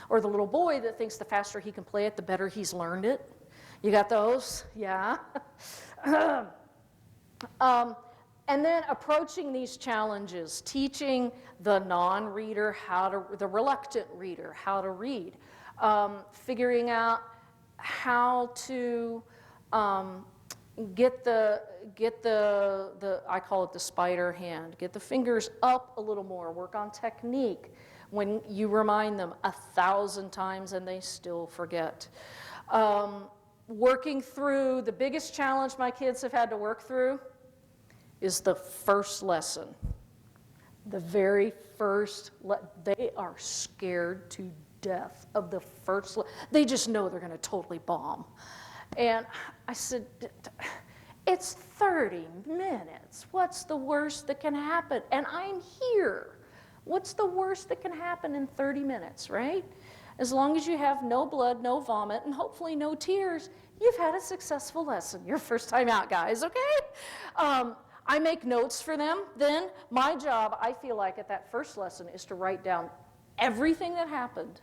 Or the little boy that thinks the faster he can play it, the better he's learned it. You got those? Yeah. And then approaching these challenges, teaching the non-reader the reluctant reader how to read, figuring out how to get the I call it the spider hand, get the fingers up a little more, work on technique when you remind them 1,000 times and they still forget. Working through, the biggest challenge my kids have had to work through is the first lesson. The very first, they are scared to death of the first, they just know they're gonna totally bomb. And I said, it's 30 minutes. What's the worst that can happen? And I'm here. What's the worst that can happen in 30 minutes, right? As long as you have no blood, no vomit, and hopefully no tears, you've had a successful lesson. Your first time out, guys, okay? I make notes for them. Then my job, I feel like at that first lesson, is to write down everything that happened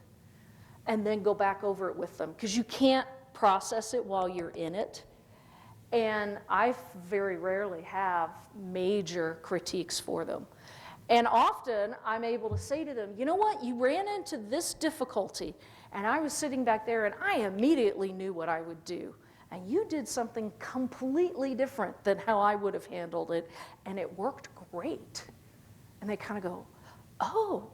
and then go back over it with them, because you can't process it while you're in it. And I very rarely have major critiques for them. And often I'm able to say to them, you know what, you ran into this difficulty, and I was sitting back there and I immediately knew what I would do. and you did something completely different than how I would have handled it, and it worked great. And they kind of go, oh,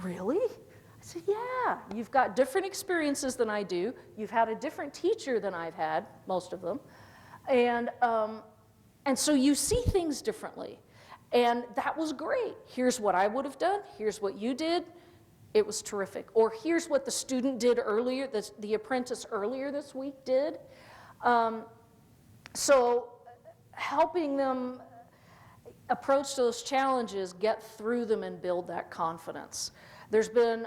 really? I said, yeah, you've got different experiences than I do. You've had a different teacher than I've had, most of them. And so you see things differently. And that was great. Here's what I would have done. Here's what you did. It was terrific. Or here's what the student did earlier, the apprentice earlier this week did. So helping them approach those challenges, get through them, and build that confidence. There's been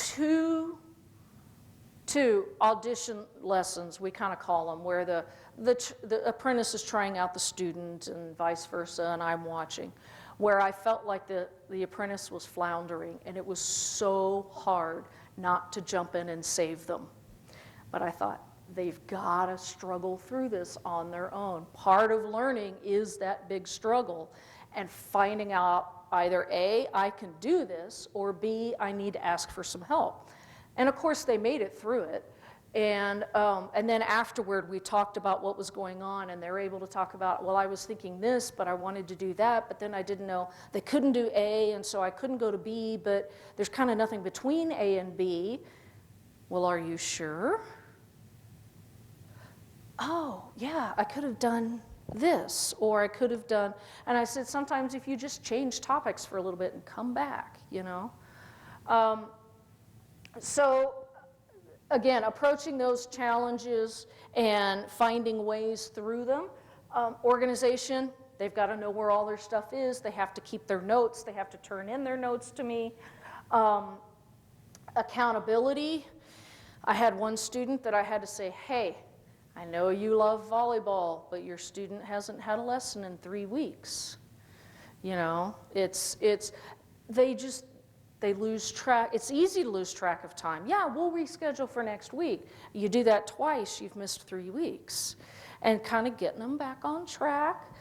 two audition lessons, we kind of call them, where the apprentice is trying out the student and vice versa, and I'm watching, where I felt like the apprentice was floundering, and it was so hard not to jump in and save them. But I thought, they've got to struggle through this on their own. Part of learning is that big struggle and finding out either A, I can do this, or B, I need to ask for some help. And of course, they made it through it. And then afterward, we talked about what was going on, and they're able to talk about, well, I was thinking this, but I wanted to do that, but then I didn't know. They couldn't do A, and so I couldn't go to B, but there's kind of nothing between A and B. Well, are you sure? Oh, yeah, I could have done this, or I could have done, and I said, sometimes if you just change topics for a little bit and come back, you know. So again, approaching those challenges and finding ways through them. Organization, they've got to know where all their stuff is. They have to keep their notes. They have to turn in their notes to me. Accountability, I had one student that I had to say, hey, I know you love volleyball, but your student hasn't had a lesson in 3 weeks. You know, they lose track. It's easy to lose track of time. Yeah, we'll reschedule for next week. You do that twice, you've missed 3 weeks. And kind of getting them back on track.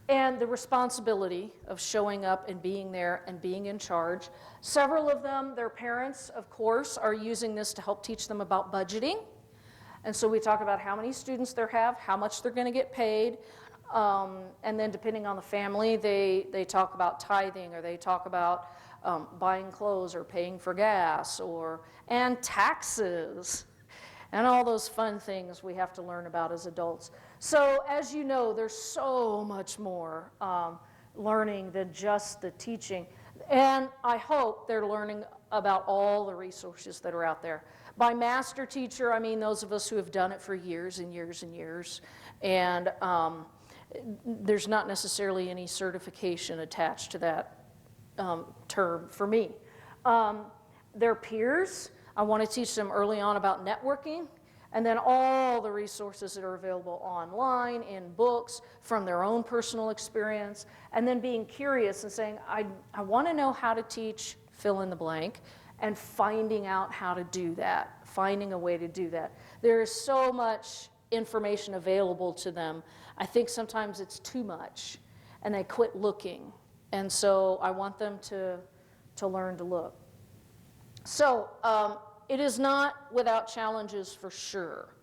And the responsibility of showing up and being there and being in charge. Several of them, their parents, of course, are using this to help teach them about budgeting. And so we talk about how many students they have, how much they're going to get paid. And then depending on the family, they talk about tithing, or they talk about buying clothes or paying for gas, and taxes, and all those fun things we have to learn about as adults. So as you know, there's so much more learning than just the teaching. And I hope they're learning about all the resources that are out there. By master teacher, I mean those of us who have done it for years and years and years. And there's not necessarily any certification attached to that term for me. Their peers, I want to teach them early on about networking, and then all the resources that are available online, in books, from their own personal experience, and then being curious and saying, I want to know how to teach, fill in the blank, and finding out how to do that, finding a way to do that. There is so much information available to them. I think sometimes it's too much, and they quit looking. And so I want them to learn to look. So it is not without challenges for sure.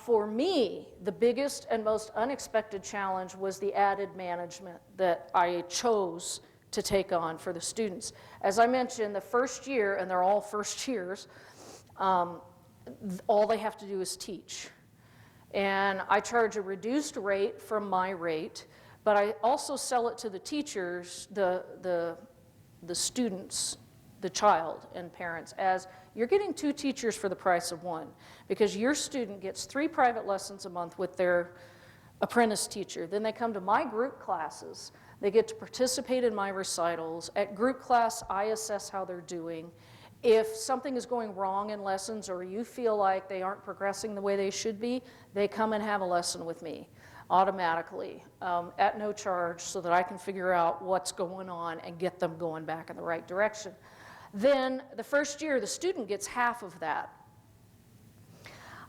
For me, the biggest and most unexpected challenge was the added management that I chose to take on for the students. As I mentioned, the first year, and they're all first years, all they have to do is teach. And I charge a reduced rate from my rate, but I also sell it to the teachers, the students, the child and parents, as you're getting 2 teachers for the price of 1, because your student gets 3 private lessons a month with their apprentice teacher. Then they come to my group classes. They get to participate in my recitals. At group class, I assess how they're doing. If something is going wrong in lessons, or you feel like they aren't progressing the way they should be, they come and have a lesson with me automatically at no charge, so that I can figure out what's going on and get them going back in the right direction. Then the first year, the student gets half of that.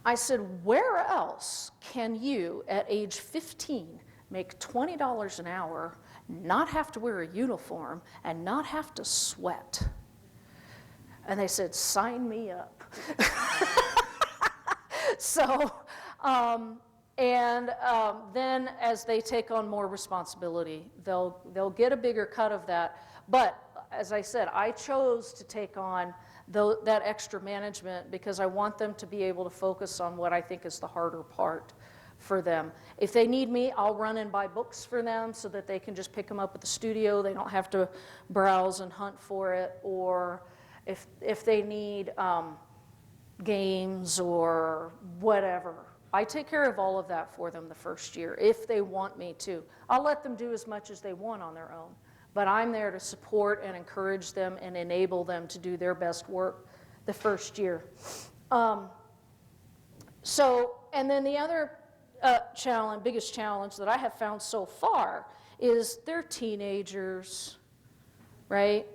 I said, where else can you, at age 15, make $20 an hour, not have to wear a uniform, and not have to sweat? And they said, sign me up. So, then as they take on more responsibility, they'll get a bigger cut of that. But as I said, I chose to take on that extra management because I want them to be able to focus on what I think is the harder part for them. If they need me, I'll run and buy books for them so that they can just pick them up at the studio. They don't have to browse and hunt for it. Or if they need games or whatever, I take care of all of that for them the first year if they want me to. I'll let them do as much as they want on their own, but I'm there to support and encourage them and enable them to do their best work the first year. And then the other biggest challenge that I have found so far is they're teenagers, right?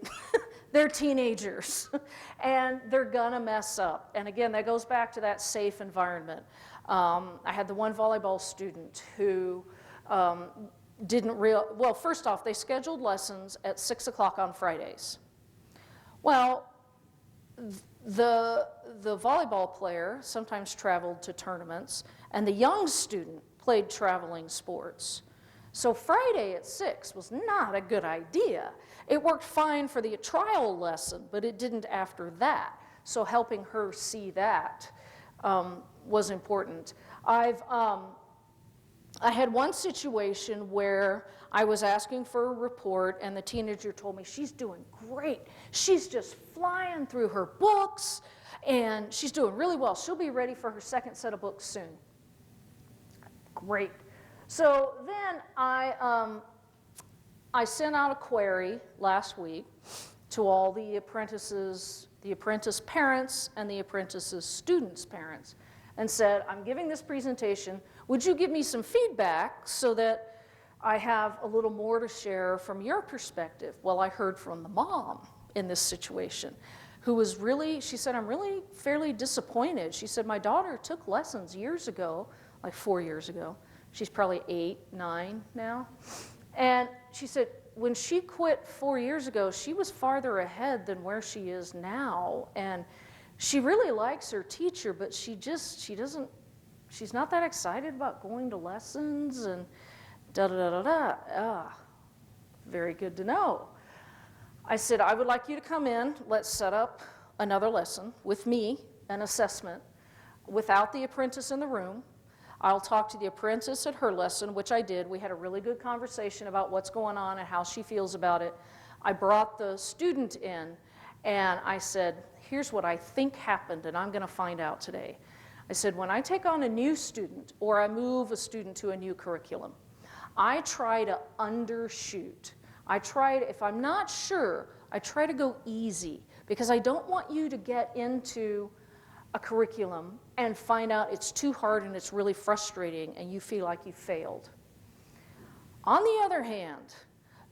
They're teenagers, and they're gonna mess up. And again, that goes back to that safe environment. I had the one volleyball student who well, first off, they scheduled lessons at 6 o'clock on Fridays. Well, the volleyball player sometimes traveled to tournaments, and the young student played traveling sports. So Friday at 6 was not a good idea. It worked fine for the trial lesson, but it didn't after that. So helping her see that was important. I had one situation where I was asking for a report, and the teenager told me, she's doing great. She's just flying through her books, and she's doing really well. She'll be ready for her second set of books soon. Great. So then I sent out a query last week to all the apprentices, the apprentice parents, and the apprentices' students' parents, and said, I'm giving this presentation. Would you give me some feedback so that I have a little more to share from your perspective? Well, I heard from the mom in this situation, who was really, she said, I'm really fairly disappointed. She said, my daughter took lessons years ago, like 4 years ago. She's probably 8, 9 now. And she said, when she quit 4 years ago, she was farther ahead than where she is now. And she really likes her teacher, but she's not that excited about going to lessons and da-da-da-da-da. Very good to know. I said, I would like you to come in. Let's set up another lesson with me, an assessment, without the apprentice in the room. I'll talk to the apprentice at her lesson, which I did. We had a really good conversation about what's going on and how she feels about it. I brought the student in, and I said, here's what I think happened, and I'm going to find out today. I said, when I take on a new student or I move a student to a new curriculum, I try to undershoot. If I'm not sure, I try to go easy, because I don't want you to get into a curriculum and find out it's too hard and it's really frustrating and you feel like you failed. On the other hand,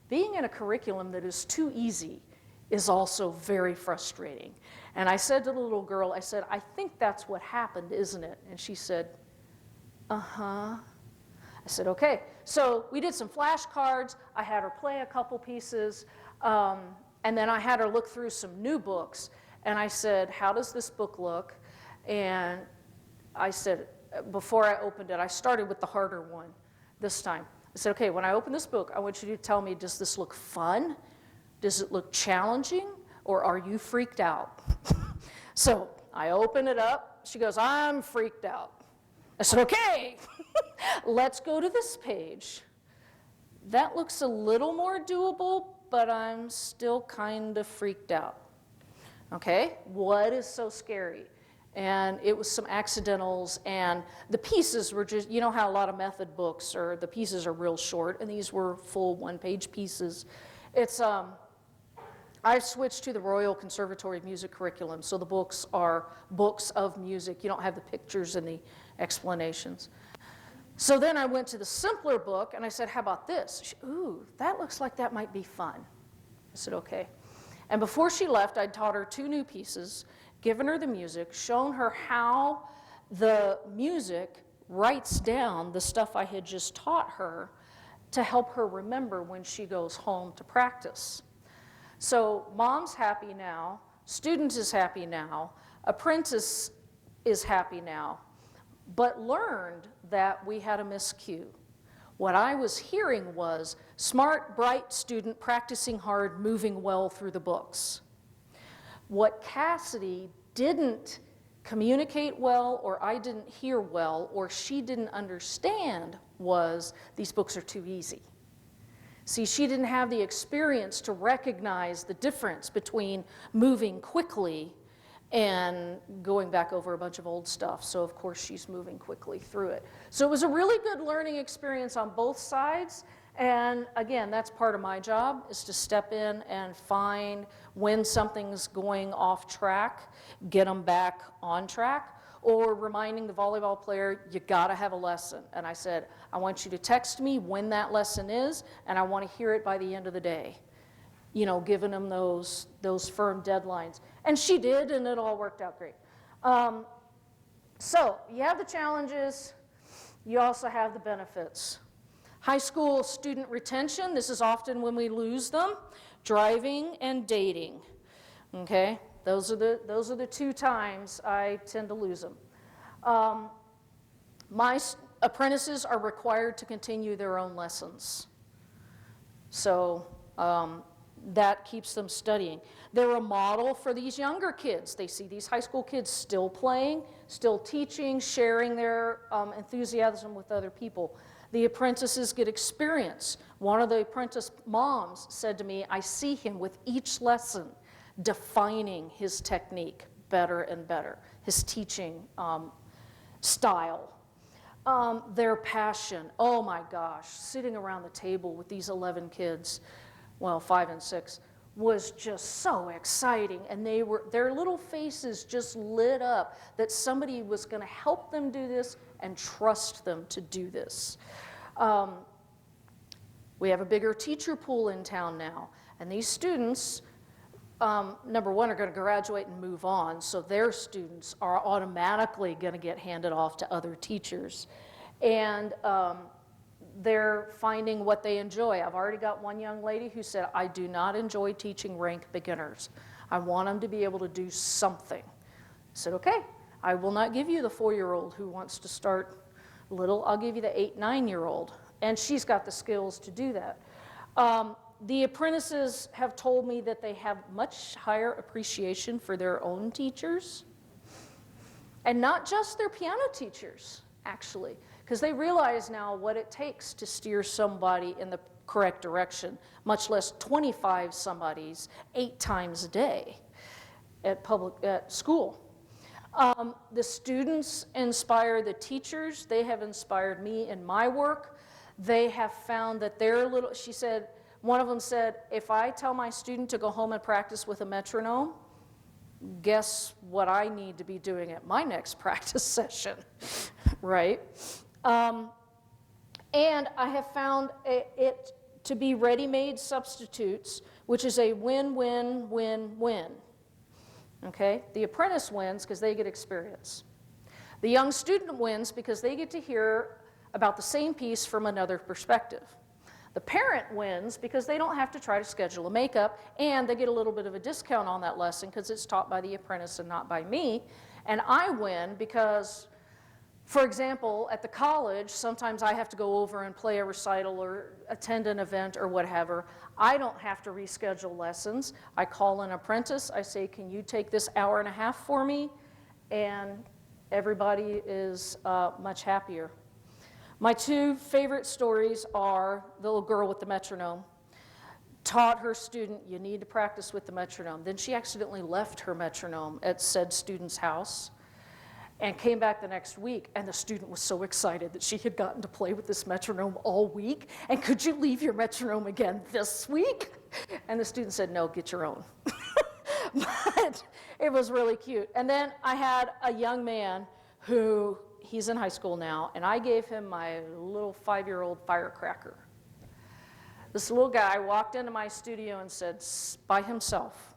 being in a curriculum that is too easy is also very frustrating. And I said to the little girl, I said, I think that's what happened, isn't it? And she said, uh-huh. I said, okay. So we did some flashcards. I had her play a couple pieces, and then I had her look through some new books. And I said, how does this book look? And I said, before I opened it, I started with the harder one this time. I said, okay, when I open this book, I want you to tell me, does this look fun? Does it look challenging? Or are you freaked out? So I open it up. She goes, I'm freaked out. I said, okay, let's go to this page. That looks a little more doable, but I'm still kind of freaked out. Okay, what is so scary? And it was some accidentals, and the pieces were just, you know how a lot of method books are, the pieces are real short, and these were full one-page pieces. It's, I switched to the Royal Conservatory Music curriculum, so the books are books of music. You don't have the pictures and the explanations. So then I went to the simpler book, and I said, how about this? Ooh, that looks like that might be fun. I said, okay. And before she left, I'd taught her 2 new pieces, given her the music, shown her how the music writes down the stuff I had just taught her to help her remember when she goes home to practice. So mom's happy now, student is happy now, apprentice is happy now, but learned that we had a miscue. What I was hearing was smart, bright student practicing hard, moving well through the books. What Cassidy didn't communicate well, or I didn't hear well, or she didn't understand was these books are too easy. See, she didn't have the experience to recognize the difference between moving quickly and going back over a bunch of old stuff. So of course she's moving quickly through it. So it was a really good learning experience on both sides. And again, that's part of my job, is to step in and find when something's going off track, get them back on track, or reminding the volleyball player, you gotta have a lesson. And I said, I want you to text me when that lesson is, and I want to hear it by the end of the day. You know, giving them those firm deadlines. And she did, and it all worked out great. So you have the challenges, you also have the benefits. High school student retention, this is often when we lose them. Driving and dating, okay? Those are the two times I tend to lose them. My apprentices are required to continue their own lessons. So that keeps them studying. They're a model for these younger kids. They see these high school kids still playing, still teaching, sharing their enthusiasm with other people. The apprentices get experience. One of the apprentice moms said to me, I see him with each lesson defining his technique better and better, his teaching style. Their passion, oh my gosh, sitting around the table with these 11 kids, well, 5 and 6, was just so exciting. And their little faces just lit up that somebody was gonna help them do this and trust them to do this. We have a bigger teacher pool in town now, and these students, number one, are going to graduate and move on, so their students are automatically going to get handed off to other teachers. And they're finding what they enjoy. I've already got one young lady who said, I do not enjoy teaching rank beginners. I want them to be able to do something. I said, okay, I will not give you the 4-year-old who wants to start little. I'll give you the 8, 9-year-old. And she's got the skills to do that. The apprentices have told me that they have much higher appreciation for their own teachers, and not just their piano teachers, actually, because they realize now what it takes to steer somebody in the correct direction, much less 25 somebodies 8 times a day at school. The students inspire the teachers. They have inspired me in my work. They have found that they're little, she said, one of them said, if I tell my student to go home and practice with a metronome, guess what I need to be doing at my next practice session, right? And I have found it to be ready-made substitutes, which is a win-win-win-win. Okay? The apprentice wins because they get experience. The young student wins because they get to hear about the same piece from another perspective. The parent wins because they don't have to try to schedule a makeup, and they get a little bit of a discount on that lesson because it's taught by the apprentice and not by me. And I win because, for example, at the college, sometimes I have to go over and play a recital or attend an event or whatever. I don't have to reschedule lessons. I call an apprentice. I say, can you take this hour and a half for me? And everybody is much happier. My 2 favorite stories are the little girl with the metronome. Taught her student, you need to practice with the metronome. Then she accidentally left her metronome at said student's house and came back the next week, and the student was so excited that she had gotten to play with this metronome all week, and could you leave your metronome again this week? And the student said, no, get your own. But it was really cute. And then I had a young man who, he's in high school now, and I gave him my little 5-year-old firecracker. This little guy walked into my studio and said, by himself,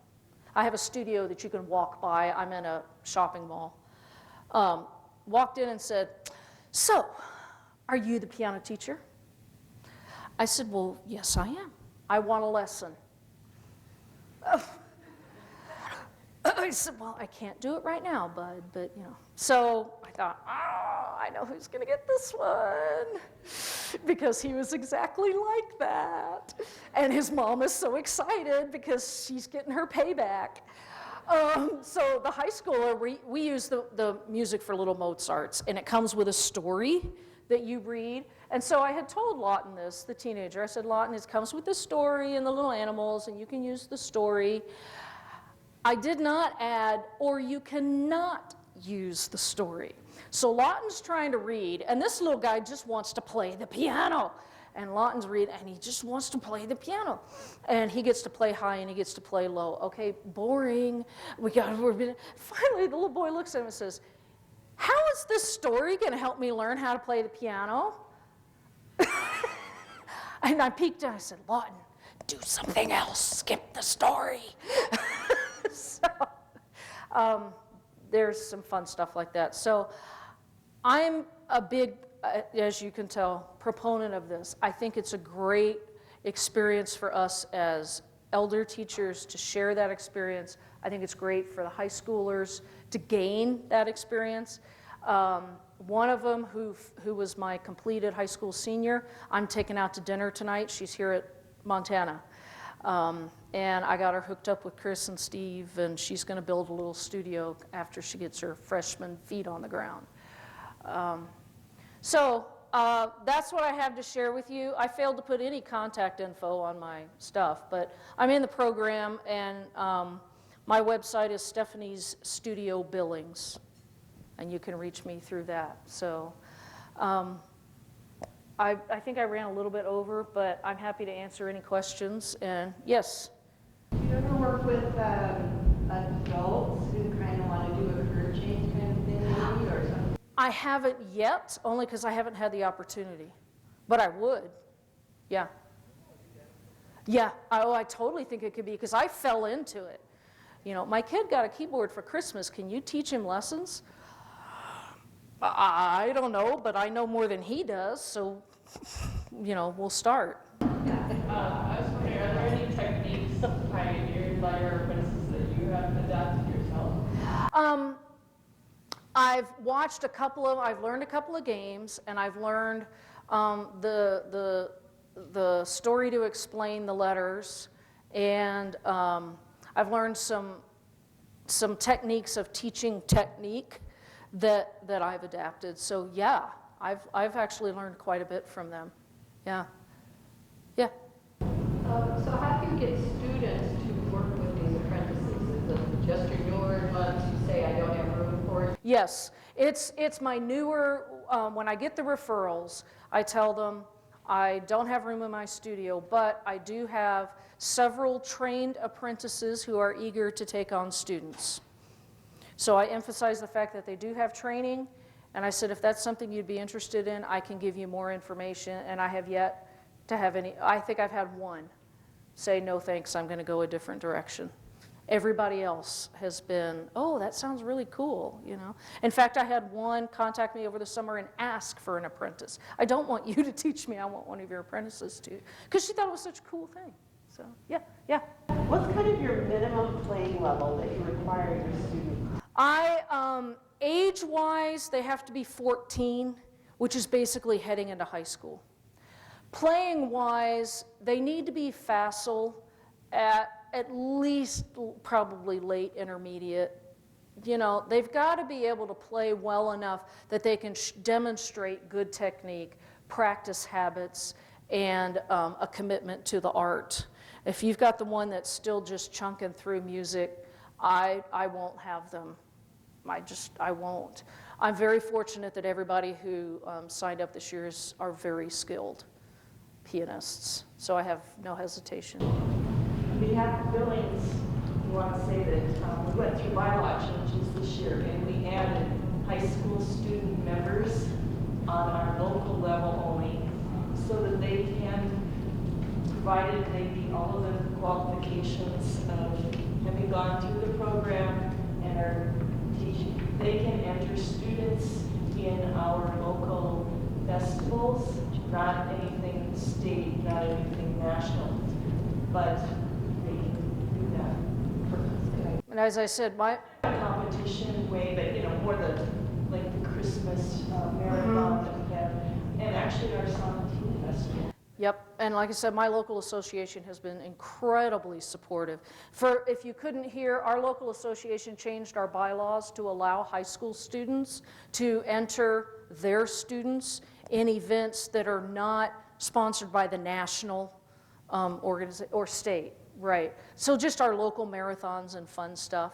I have a studio that you can walk by, I'm in a shopping mall, walked in and said, so, are you the piano teacher? I said, well, yes, I am. I want a lesson. I said, well, I can't do it right now, bud, but you know. So I thought, oh, I know who's gonna get this one, because he was exactly like that. And his mom is so excited because she's getting her payback. So the high schooler, we use the music for Little Mozarts, and it comes with a story that you read. And so I had told Lawton this, the teenager, I said, Lawton, it comes with the story and the little animals, and you can use the story. I did not add, or you cannot use the story. So Lawton's trying to read, and this little guy just wants to play the piano. And Lawton's reading, and he just wants to play the piano. And he gets to play high, and he gets to play low. Okay, boring. Finally, the little boy looks at him and says, how is this story going to help me learn how to play the piano? And I peeked and I said, Lawton, do something else. Skip the story. So there's some fun stuff like that. So I'm a big, as you can tell, proponent of this. I think it's a great experience for us as elder teachers to share that experience. I think it's great for the high schoolers to gain that experience. One of them, who was my completed high school senior, I'm taking out to dinner tonight. She's here at Montana. And I got her hooked up with Chris and Steve, and she's going to build a little studio after she gets her freshman feet on the ground. So that's what I have to share with you. I failed to put any contact info on my stuff, but I'm in the program, and my website is Stephanie's Studio Billings, and you can reach me through that. So I think I ran a little bit over, but I'm happy to answer any questions. And yes? Do you ever work with adults who kind of want to do a career change kind of thing maybe, or something? I haven't yet, only because I haven't had the opportunity. But I would. Yeah. Yeah, I totally think it could be, because I fell into it. You know, my kid got a keyboard for Christmas. Can you teach him lessons? I don't know, but I know more than he does, so, you know, we'll start. I was wondering, are there any techniques pioneered by your apprentices that you have adapted yourself? I've watched I've learned a couple of games, and I've learned the story to explain the letters, and I've learned some techniques of teaching technique that I've adapted. So yeah, I've actually learned quite a bit from them. Yeah. Yeah. So how do you get students to work with these apprentices? Is it just your newer ones who say, I don't have room for it? Yes, it's my newer, when I get the referrals, I tell them I don't have room in my studio, but I do have several trained apprentices who are eager to take on students. So I emphasize the fact that they do have training, and I said, if that's something you'd be interested in, I can give you more information, and I have yet to have any. I think I've had one say, no thanks, I'm going to go a different direction. Everybody else has been, oh, that sounds really cool, you know. In fact, I had one contact me over the summer and ask for an apprentice. I don't want you to teach me, I want one of your apprentices to, because she thought it was such a cool thing. So, yeah. What's kind of your minimum playing level that you require your students? Age-wise, they have to be 14, which is basically heading into high school. Playing-wise, they need to be facile at least probably late intermediate. You know, they've got to be able to play well enough that they can demonstrate good technique, practice habits, and a commitment to the art. If you've got the one that's still just chunking through music, I won't have them. I won't. I'm very fortunate that everybody who signed up this year are very skilled pianists, so I have no hesitation. On behalf of Billings, we want to say that we went through bylaw changes this year, and we added high school student members on our local level only, so that they can, provided they meet all of the qualifications of having gone through the program and are teaching, they can enter students in our local festivals, not anything state, not anything national, but they can do that. And as I said, my, competition way, but, you know, more the, like the Christmas marathon that we have, and actually our Sonatine Festival. yep, and like I said, my local association has been incredibly supportive. For, if you couldn't hear, our local association changed our bylaws to allow high school students to enter their students in events that are not sponsored by the national organization or state, right? So just our local marathons and fun stuff.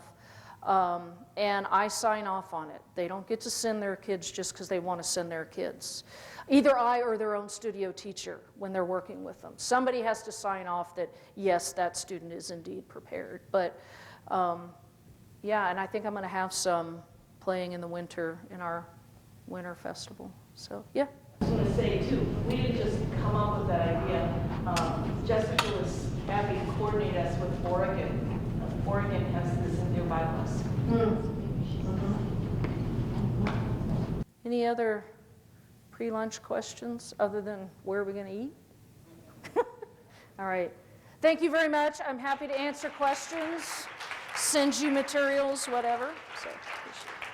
And I sign off on it. They don't get to send their kids just because they want to send their kids. Either I or their own studio teacher when they're working with them. Somebody has to sign off that, yes, that student is indeed prepared. But yeah, and I think I'm going to have some playing in the winter in our winter festival. So yeah. I was going to say too, we didn't just come up with that idea. Jessica was happy to coordinate us with Oregon. Oregon has this in their bylaws. Any other pre-lunch questions other than where are we going to eat? All right. Thank you very much. I'm happy to answer questions, send you materials, whatever. So, appreciate it.